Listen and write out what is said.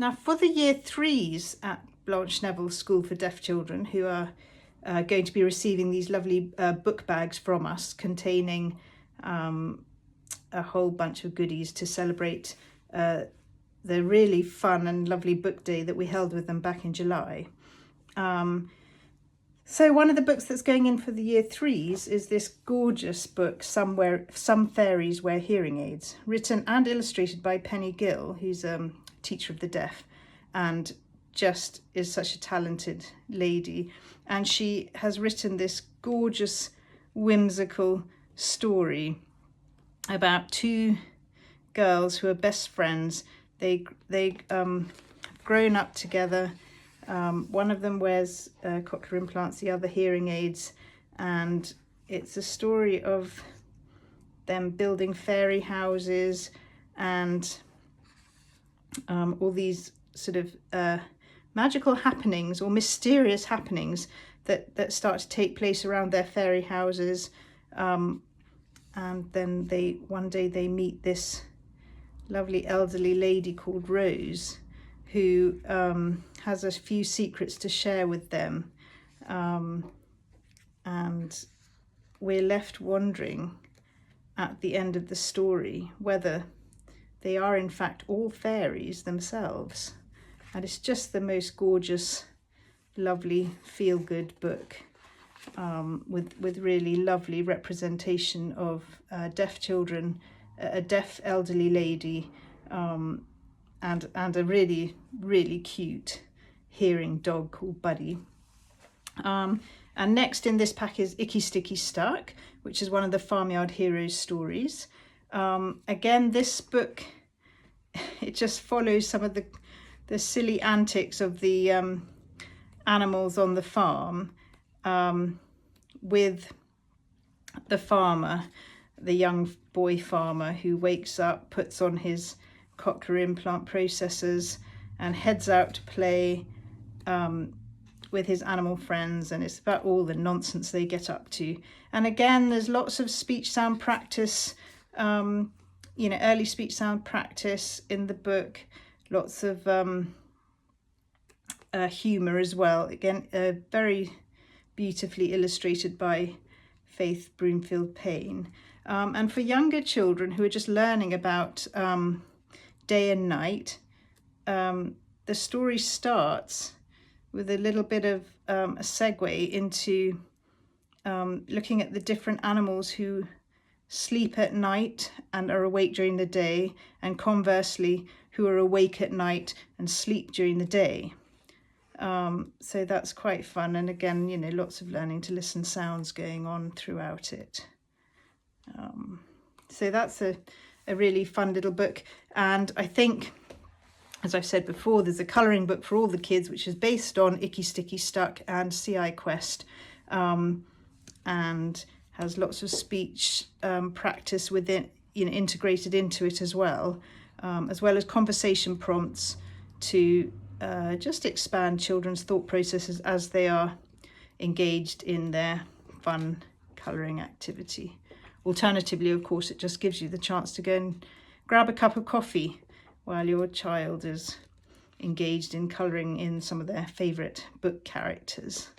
Now for the year 3s at Blanche Nevile School for Deaf Children, who are going to be receiving these lovely book bags from us containing a whole bunch of goodies to celebrate the really fun and lovely book day that we held with them back in July. So one of the books that's going in for the year 3s is this gorgeous book, Some Fairies Wear Hearing Aids, written and illustrated by Penny Gill, who's a teacher of the deaf and just is such a talented lady. And she has written this gorgeous, whimsical story about two girls who are best friends. They grown up together. One of them wears cochlear implants, the other hearing aids, and it's a story of them building fairy houses and all these sort of magical happenings or mysterious happenings that start to take place around their fairy houses. And then one day they meet this lovely elderly lady called Rose, who has a few secrets to share with them. And we're left wondering at the end of the story whether they are in fact all fairies themselves. And it's just the most gorgeous, lovely, feel-good book with really lovely representation of deaf children, a deaf elderly lady, and a really, really cute hearing dog called Buddy. And next in this pack is Icky Sticky Stuck, which is one of the Farmyard Heroes stories. Again, this book, it just follows some of the silly antics of the animals on the farm, with the farmer, the young boy farmer, who wakes up, puts on his cochlear implant processors and heads out to play with his animal friends, and it's about all the nonsense they get up to. And again, there's lots of speech sound practice, early speech sound practice in the book, lots of humour as well. Again, very beautifully illustrated by Faith Broomfield Payne. And for younger children who are just learning about day and night, the story starts with a little bit of a segue into looking at the different animals who sleep at night and are awake during the day, and conversely, who are awake at night and sleep during the day. So that's quite fun. And again, lots of learning to listen sounds going on throughout it. So that's a really fun little book. And I think, as I've said before, there's a colouring book for all the kids, which is based on Icky Sticky Stuck and CI Quest, and has lots of speech practice within, integrated into it as well as conversation prompts to just expand children's thought processes as they are engaged in their fun colouring activity. Alternatively, of course, it just gives you the chance to go and grab a cup of coffee while your child is engaged in colouring in some of their favourite book characters.